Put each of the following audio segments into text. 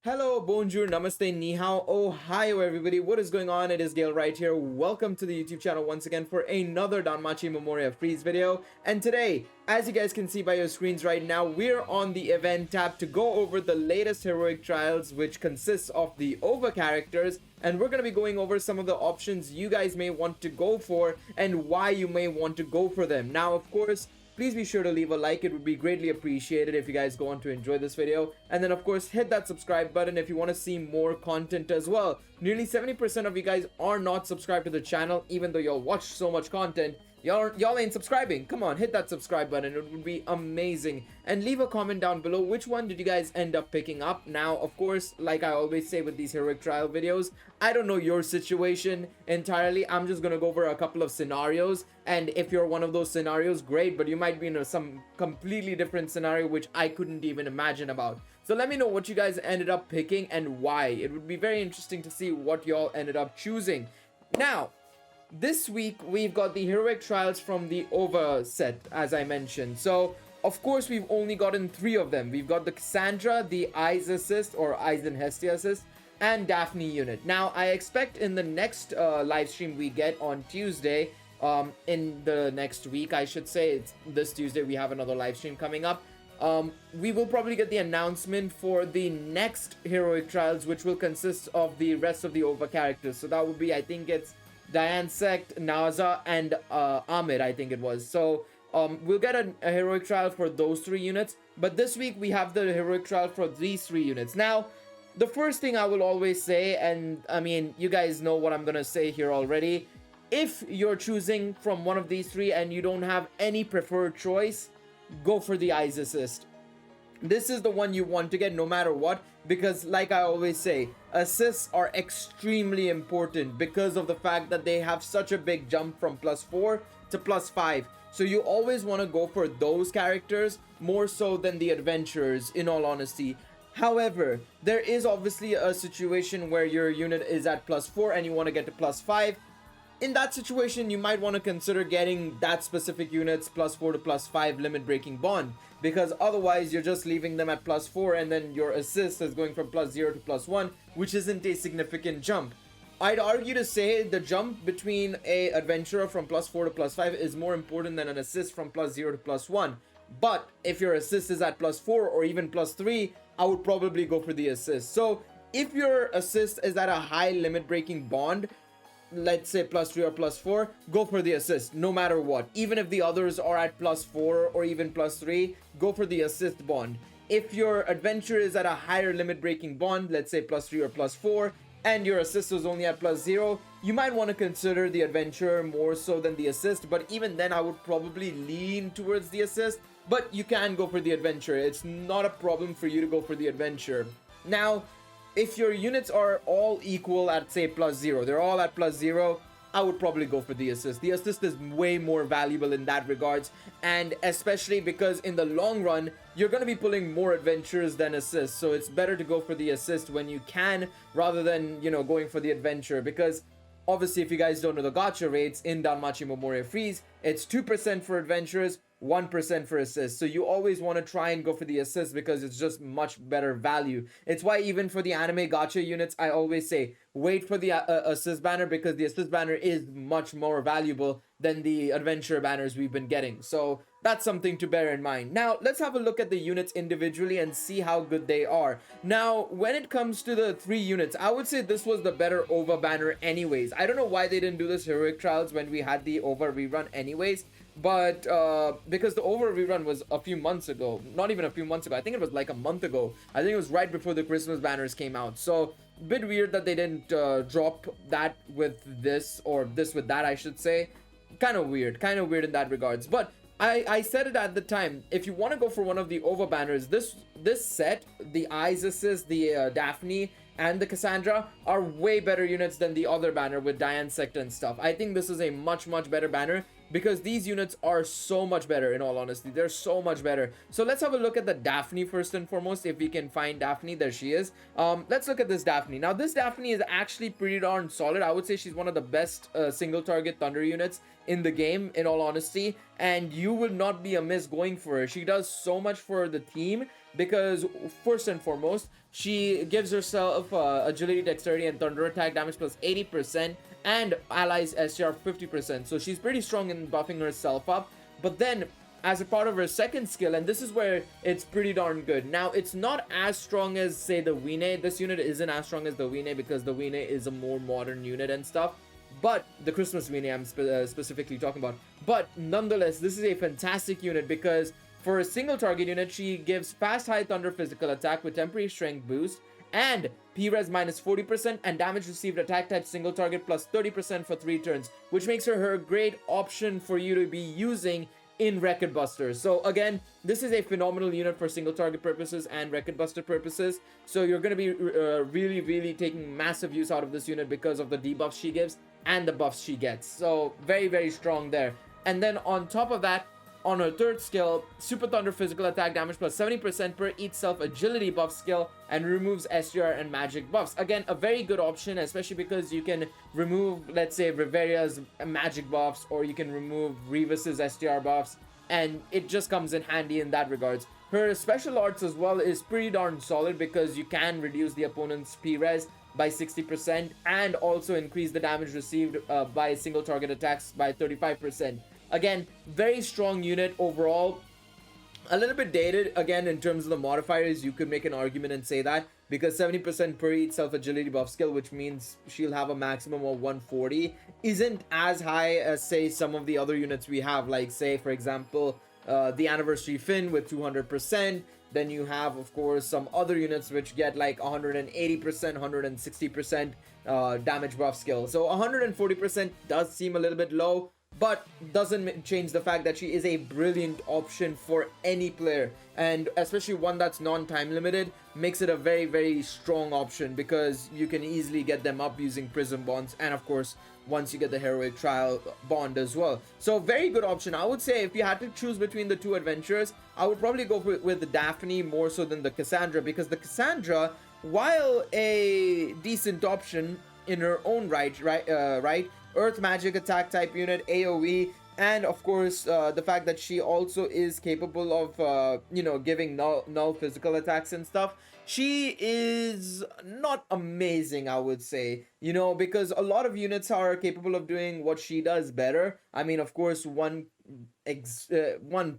Hello, bonjour, namaste, ni hao, ohio everybody. What is going on? It is Gale right here. Welcome to the YouTube channel once again for another Danmachi Memoria Freese video. And today, as you guys can see by your screens right now, we're on the event tab to go over the latest heroic trials, which consists of the OVA characters. And we're going to be going over some of the options you guys may want to go for and why you may want to go for them. Now, of course, please be sure to leave a like. It would be greatly appreciated if you guys go on to enjoy this video. And then of course hit that subscribe button if you want to see more content as well. Nearly 70% of you guys are not subscribed to the channel, even though y'all watch so much content. Y'all ain't subscribing. Come on, hit that subscribe button. It would be amazing. And leave a comment down below which one did you guys end up picking up. Now, of course, like I always say with these heroic trial videos, I don't know your situation entirely. I'm just gonna go over a couple of scenarios, and if you're one of those scenarios, great, but you might be in some completely different scenario which I couldn't even imagine about. So let me know what you guys ended up picking and why. It would be very interesting to see what y'all ended up choosing. Now, this week we've got the heroic trials from the OVA set, as I mentioned. So of course we've only gotten 3 of them. We've got the Cassandra, the Eyes Assist or Eyes and Hestia Assist, and Daphne unit. Now I expect in the next live stream we get on Tuesday, in the next week I should say, it's this Tuesday we have another live stream coming up. We will probably get the announcement for the next heroic trials, which will consist of the rest of the OVA characters. So that would be, I think it's Diane Sect, Naza, and Ahmed, I think it was. So we'll get a heroic trial for those 3 units. But this week we have the heroic trial for these 3 units. Now, the first thing I will always say, and I mean, you guys know what I'm gonna say here already. If you're choosing from one of these 3 and you don't have any preferred choice, go for the Eyes Assist. This is the one you want to get no matter what, because like I always say, assists are extremely important because of the fact that they have such a big jump from +4 to +5. So you always want to go for those characters more so than the adventurers, in all honesty. However, there is obviously a situation where your unit is at +4 and you want to get to +5. In that situation, you might want to consider getting that specific unit's +4 to +5 limit breaking bond, because otherwise you're just leaving them at +4 and then your assist is going from +0 to +1, which isn't a significant jump. I'd argue to say the jump between a adventurer from +4 to +5 is more important than an assist from +0 to +1. But if your assist is at +4 or even +3, I would probably go for the assist. So if your assist is at a high limit breaking bond, let's say +3 or +4, go for the assist no matter what. Even if the others are at +4 or even +3, go for the assist bond. If your adventure is at a higher limit breaking bond, let's say +3 or +4, and your assist is only at +0, you might want to consider the adventure more so than the assist. But even then, I would probably lean towards the assist, but you can go for the adventure. It's not a problem for you to go for the adventure. Now, if your units are all equal at say +0, they're all at +0, I would probably go for the assist. The assist is way more valuable in that regards, and especially because in the long run you're going to be pulling more adventures than assists, so it's better to go for the assist when you can rather than, you know, going for the adventure. Because obviously, if you guys don't know the gacha rates in Danmachi Memoria Freese, it's 2% for adventurers, 1% for assists. So you always want to try and go for the assist because it's just much better value. It's why even for the anime gacha units, I always say wait for the assist banner, because the assist banner is much more valuable than the adventure banners we've been getting. So that's something to bear in mind. Now, let's have a look at the units individually and see how good they are. Now, when it comes to the 3 units, I would say this was the better OVA banner anyways. I don't know why they didn't do this heroic trials when we had the OVA rerun anyways, but because the OVA rerun was a few months ago, not even a few months ago, I think it was like a month ago. I think it was right before the Christmas banners came out. So a bit weird that they didn't drop that with this, or this with that I should say. Kind of weird in that regards. But I said it at the time, if you want to go for one of the OVA banners, this set, the Eyes Assist, the Daphne, and the Cassandra are way better units than the other banner with Diane Sect and stuff. I think this is a much better banner, because these units are so much better. In all honesty, they're so much better. So let's have a look at the Daphne first and foremost. If we can find Daphne, there she is. Let's look at this Daphne. Now this Daphne is actually pretty darn solid. I would say she's one of the best single target thunder units in the game, in all honesty, and you will not be amiss going for her. She does so much for the team because first and foremost, she gives herself agility, dexterity, and thunder attack damage plus 80%, and allies STR 50%. So she's pretty strong in buffing herself up. But then, as a part of her second skill, and this is where it's pretty darn good. Now, it's not as strong as, say, the Wine. This unit isn't as strong as the Wine because the Wine is a more modern unit and stuff. But the Christmas Wine I'm specifically talking about. But nonetheless, this is a fantastic unit because for a single target unit, she gives fast high thunder physical attack with temporary strength boost and P-Res minus 40% and damage received attack type single target plus 30% for 3 turns, which makes her a great option for you to be using in Record Busters. So again, this is a phenomenal unit for single target purposes and Record Buster purposes. So you're going to be really taking massive use out of this unit because of the debuffs she gives and the buffs she gets. So very strong there. And then on top of that, on her third skill, Super Thunder physical attack damage plus 70% per each self agility buff skill and removes STR and magic buffs. Again, a very good option, especially because you can remove, let's say, Riveria's magic buffs, or you can remove Revis's STR buffs, and it just comes in handy in that regards. Her special arts as well is pretty darn solid because you can reduce the opponent's P-Res by 60% and also increase the damage received by single target attacks by 35%. Again, very strong unit overall. A little bit dated, again, in terms of the modifiers. You could make an argument and say that because 70% per each self-agility buff skill, which means she'll have a maximum of 140, isn't as high as, say, some of the other units we have. Like, say, for example, the Anniversary Finn with 200%. Then you have, of course, some other units which get like 180%, 160% damage buff skill. So 140% does seem a little bit low, but doesn't change the fact that she is a brilliant option for any player, and especially one that's non-time limited makes it a very strong option because you can easily get them up using prism bonds, and of course once you get the heroic trial bond as well. So very good option. I would say if you had to choose between the two adventurers, I would probably go with the Daphne more so than the Cassandra, because the Cassandra, while a decent option in her own right, Earth magic attack type unit, AoE, and of course the fact that she also is capable of giving null physical attacks and stuff, she is not amazing, I would say, because a lot of units are capable of doing what she does better. I mean, of course, one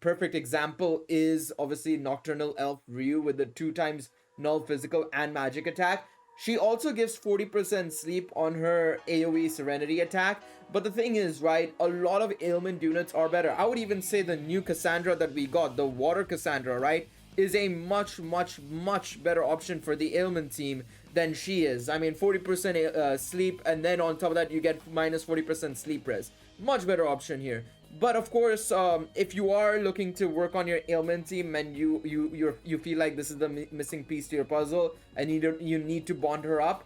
perfect example is obviously Nocturnal Elf Ryu with the 2 times null physical and magic attack. She also gives 40% sleep on her AoE Serenity attack. But the thing is, right, a lot of ailment units are better. I would even say the new Cassandra that we got, the Water Cassandra, right, is a much better option for the ailment team than she is. I mean, 40% sleep, and then on top of that, you get minus 40% sleep res. Much better option here. But of course, if you are looking to work on your ailment team and you feel like this is the missing piece to your puzzle and you need to bond her up,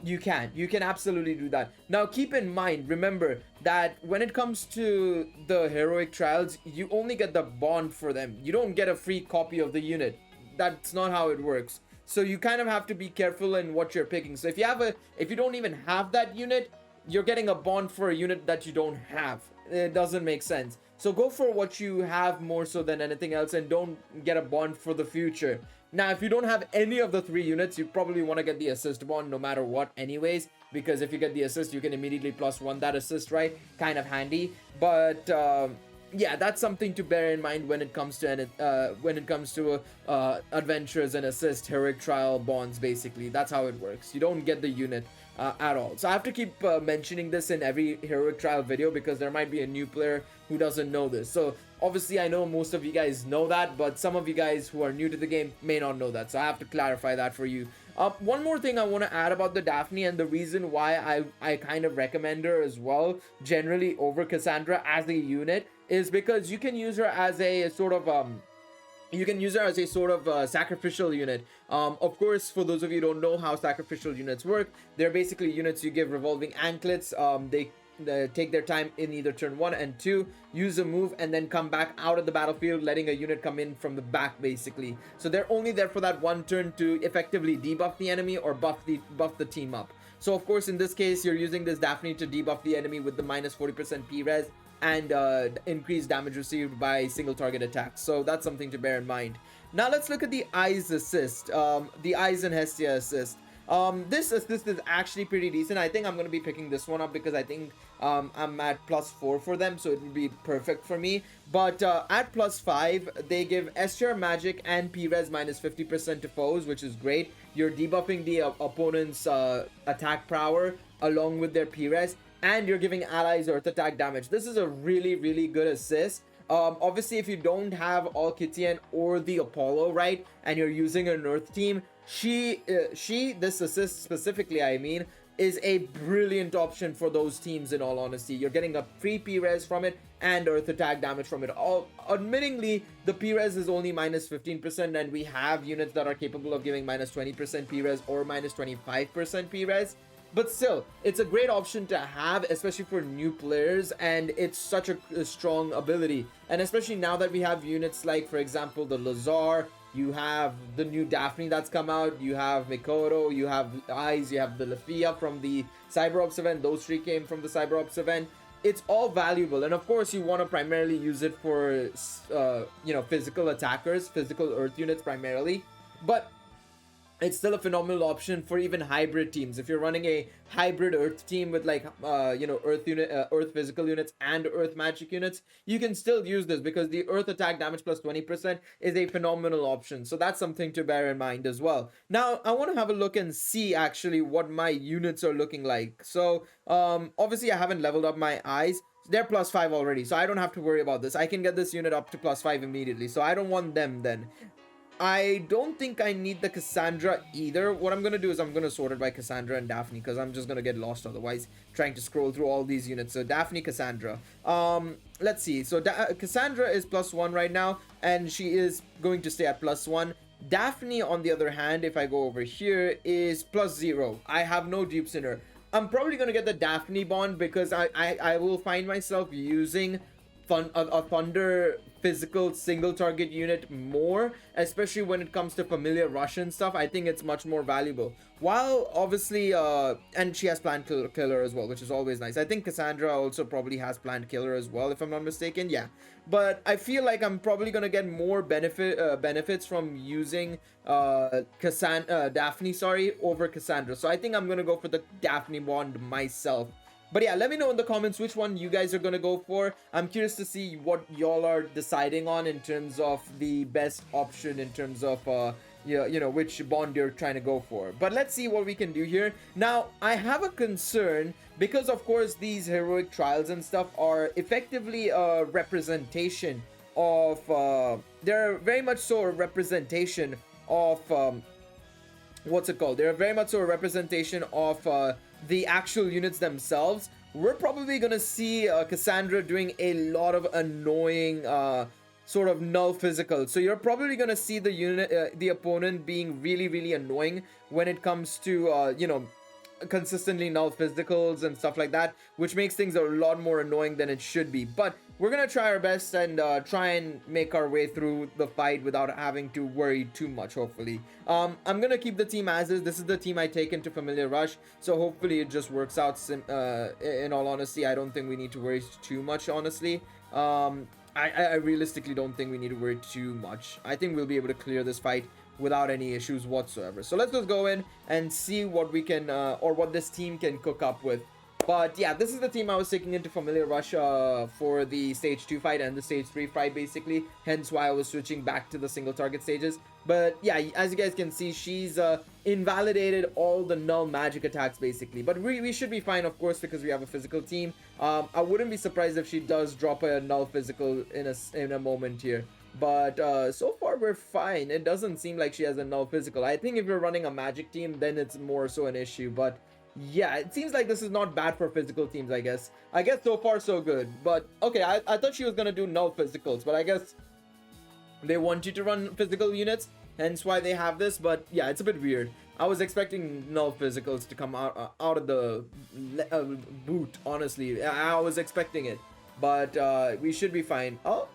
you can absolutely do that. Now keep in mind, remember that when it comes to the heroic trials, you only get the bond for them. You don't get a free copy of the unit. That's not how it works. So you kind of have to be careful in what you're picking. So if you don't even have that unit, you're getting a bond for a unit that you don't have. It doesn't make sense. So go for what you have more so than anything else, and don't get a bond for the future. Now, if you don't have any of the 3 units, you probably want to get the assist bond no matter what anyways, because if you get the assist, you can immediately +1 that assist, right? Kind of handy. But yeah, that's something to bear in mind when it comes to adventures and assist heroic trial bonds. Basically, that's how it works. You don't get the unit at all. So I have to keep mentioning this in every heroic trial video because there might be a new player who doesn't know this. So obviously I know most of you guys know that, but some of you guys who are new to the game may not know that, so I have to clarify that for you. One more thing I want to add about the Daphne, and the reason why I kind of recommend her as well generally over Cassandra as a unit, is because you can use her as a sort of sacrificial unit. Of course, for those of you who don't know how sacrificial units work, they're basically units you give revolving anklets. They take their time in either turn 1 and 2, use a move, and then come back out of the battlefield, letting a unit come in from the back, basically. So they're only there for that 1 turn to effectively debuff the enemy or buff the team up. So of course, in this case, you're using this Daphne to debuff the enemy with the minus 40% P-Res and increased damage received by single target attacks. So that's something to bear in mind. Now let's look at the Eyes assist, the Eyes and Hestia assist. This assist is actually pretty decent. I think I'm going to be picking this one up because I think I'm at +4 for them, so it would be perfect for me. But at +5, they give STR Magic and P-Res minus 50% to foes, which is great. You're debuffing the opponent's attack power along with their P-Res, and you're giving allies Earth attack damage. This is a really, really good assist. Obviously, if you don't have All-Kitien or the Apollo, right, and you're using an Earth team, this assist specifically, I mean, is a brilliant option for those teams, in all honesty. You're getting a free P-Res from it and Earth attack damage from it. Admittingly, the P-Res is only minus 15%, and we have units that are capable of giving minus 20% P-Res or minus 25% P-Res. But still, it's a great option to have, especially for new players, and it's such a strong ability. And especially now that we have units like, for example, the Lazar, you have the new Daphne that's come out, you have Mikoto, you have Eyes, you have the Lafia from the Cyberops event. Those three came from the Cyberops event. It's all valuable, and of course you want to primarily use it for physical attackers, physical Earth units primarily, but it's still a phenomenal option for even hybrid teams. If you're running a hybrid Earth team with like Earth physical units and Earth magic units, you can still use this because the Earth attack damage plus 20% is a phenomenal option. So that's something to bear in mind as well. Now I want to have a look and see actually what my units are looking like. So obviously I haven't leveled up my Eyes. They're +5 already, so I don't have to worry about this. I can get this unit up to +5 immediately, so I don't want them then. I don't think I need the Cassandra either. What I'm going to do is I'm going to sort it by Cassandra and Daphne because I'm just going to get lost otherwise trying to scroll through all these units. So Daphne, Cassandra. Let's see. So Cassandra is +1 right now, and she is going to stay at +1. Daphne, on the other hand, if I go over here, is +0. I have no dupes in her. I'm probably going to get the Daphne bond because I will find myself using a Thunder physical single target unit more, especially when it comes to familiar Russian stuff. I think it's much more valuable. While obviously and she has Plant Killer as well, which is always nice. I think Cassandra also probably has Plant Killer as well, if I'm not mistaken. Yeah, but I feel like I'm probably gonna get more benefits from using Daphne, over Cassandra. So I think I'm gonna go for the Daphne wand myself. But yeah, let me know in the comments which one you guys are going to go for. I'm curious to see what y'all are deciding on in terms of the best option in terms of, which bond you're trying to go for. But let's see what we can do here. Now, I have a concern because, of course, these heroic trials and stuff are effectively a representation of, they're very much so a representation of, they're very much so a representation of, the actual units themselves. We're probably gonna see Cassandra doing a lot of annoying sort of null physical. So you're probably gonna see the opponent being really, really annoying when it comes to consistently null physicals and stuff like that, which makes things a lot more annoying than it should be. But we're gonna try our best and try and make our way through the fight without having to worry too much, hopefully. I'm gonna keep the team as is. This is the team I take into Familiar Rush, so hopefully it just works out. In all honesty, I don't think we need to worry too much, honestly. I realistically don't think we need to worry too much. I think we'll be able to clear this fight without any issues whatsoever. So let's just go in and see what we can or what this team can cook up with. But yeah, this is the team I was taking into Familiar Rush for the stage 2 fight and the stage 3 fight, basically, hence why I was switching back to the single target stages. But yeah, as you guys can see, she's invalidated all the null magic attacks basically, but we should be fine, of course, because we have a physical team. I wouldn't be surprised if she does drop a null physical in a moment here. But so far we're fine. It doesn't seem like she has a null physical. I think if you're running a magic team, then it's more so an issue. But yeah, it seems like this is not bad for physical teams, I guess. So far so good. But okay, I thought she was gonna do null physicals, but I guess they want you to run physical units, hence why they have this. But yeah, it's a bit weird. I was expecting null physicals to come out of the boot, honestly. I was expecting it, but we should be fine. Oh,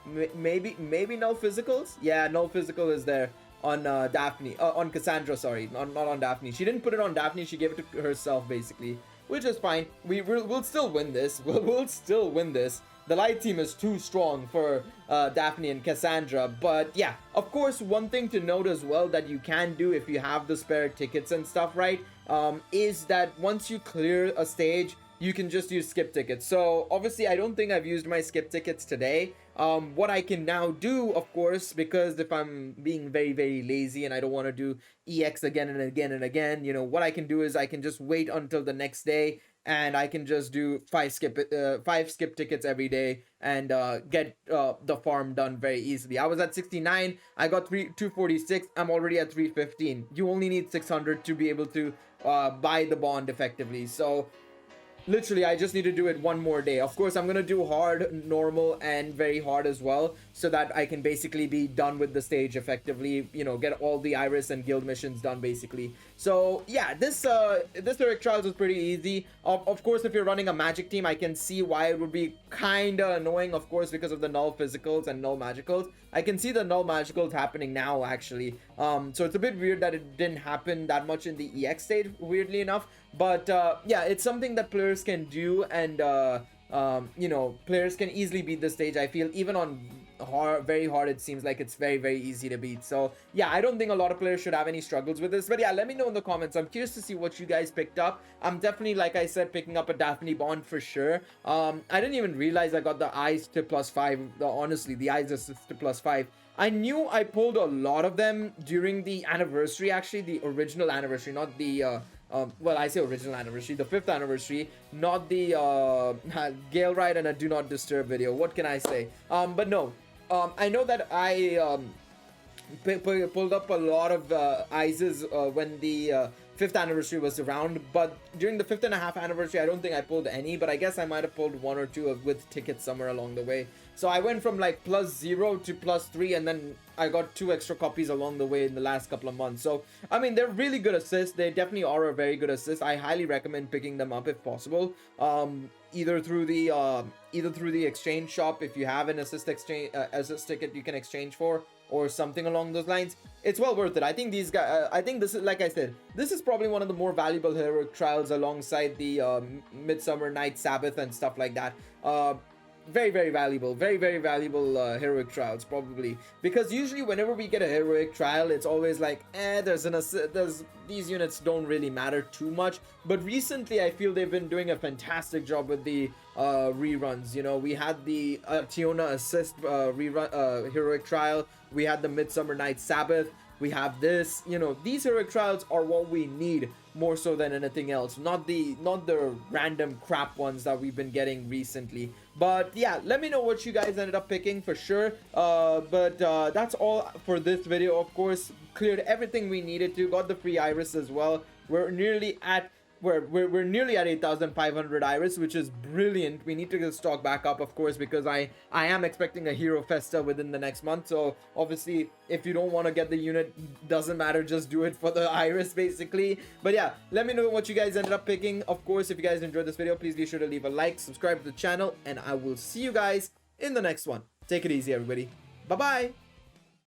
maybe null physicals. Yeah, null physical is there on Daphne, on Cassandra, sorry, not on Daphne. She didn't put it on Daphne, she gave it to herself basically, which is fine. We'll still win this. We'll still win this. the light team is too strong for Daphne and Cassandra. But yeah, of course, one thing to note as well that you can do if you have the spare tickets and stuff, right, is that once you clear a stage, you can just use skip tickets. So obviously I don't think I've used my skip tickets today. What I can now do, of course, because if I'm being very lazy and I don't want to do EX again and again and again, you know, what I can do is I can just wait until the next day, and I can just do five skip tickets every day and get the farm done very easily. I was at 69, I got 246, I'm already at 315. You only need 600 to be able to buy the bond effectively. So literally I just need to do it one more day. Of course I'm gonna do hard, normal, and very hard as well, so that I can basically be done with the stage effectively, you know, get all the iris and guild missions done basically. So yeah, this heroic trials was pretty easy. Of course, if you're running a magic team, I can see why it would be kinda annoying, of course, because of the null physicals and null magicals. I can see the null magicals happening now actually, so it's a bit weird that it didn't happen that much in the EX stage, weirdly enough. But yeah, it's something that players can do, and you know, players can easily beat the stage. I feel even on very hard, it seems like it's very easy to beat. So yeah, I don't think a lot of players should have any struggles with this. But yeah, let me know in the comments. I'm curious to see what you guys picked up. I'm definitely, like I said, picking up a Daphne bond for sure. I didn't even realize I got the eyes to +5. Honestly, the eyes assist to +5. I knew I pulled a lot of them during the anniversary, actually, the original anniversary, not the well, I say original anniversary, the 5th anniversary, not the Galeriot and I Do Not Disturb video. What can I say? But no, I know that I pulled up a lot of ISs when the 5th anniversary was around, but during the 5.5 anniversary, I don't think I pulled any, but I guess I might have pulled one or two with tickets somewhere along the way. So I went from like +0 to +3, and then I got 2 extra copies along the way in the last couple of months. So I mean, they're really good assists. They definitely are a very good assist. I highly recommend picking them up if possible. Either through the exchange shop, if you have an assist ticket you can exchange for, or something along those lines. It's well worth it. I think these guys, I think this is, like I said, this is probably one of the more valuable heroic trials alongside the Midsummer Night Sabbath and stuff like that. Very valuable, very valuable heroic trials, probably, because usually whenever we get a heroic trial, it's always like, there's these units don't really matter too much. But recently I feel they've been doing a fantastic job with the reruns. You know, we had the Tiona assist rerun heroic trial, we had the Midsummer Night Sabbath, we have this. You know, these heroic trials are what we need more so than anything else, not the random crap ones that we've been getting recently. But yeah, let me know what you guys ended up picking for sure. But that's all for this video. Of course, cleared everything we needed to, got the free iris as well. We're nearly at 8,500 iris, which is brilliant. We need to get stock back up, of course, because I am expecting a hero festa within the next month. So obviously, if you don't want to get the unit, doesn't matter, just do it for the iris basically. But yeah, let me know what you guys ended up picking. Of course, if you guys enjoyed this video, please be sure to leave a like, subscribe to the channel, and I will see you guys in the next one. Take it easy, everybody. Bye bye.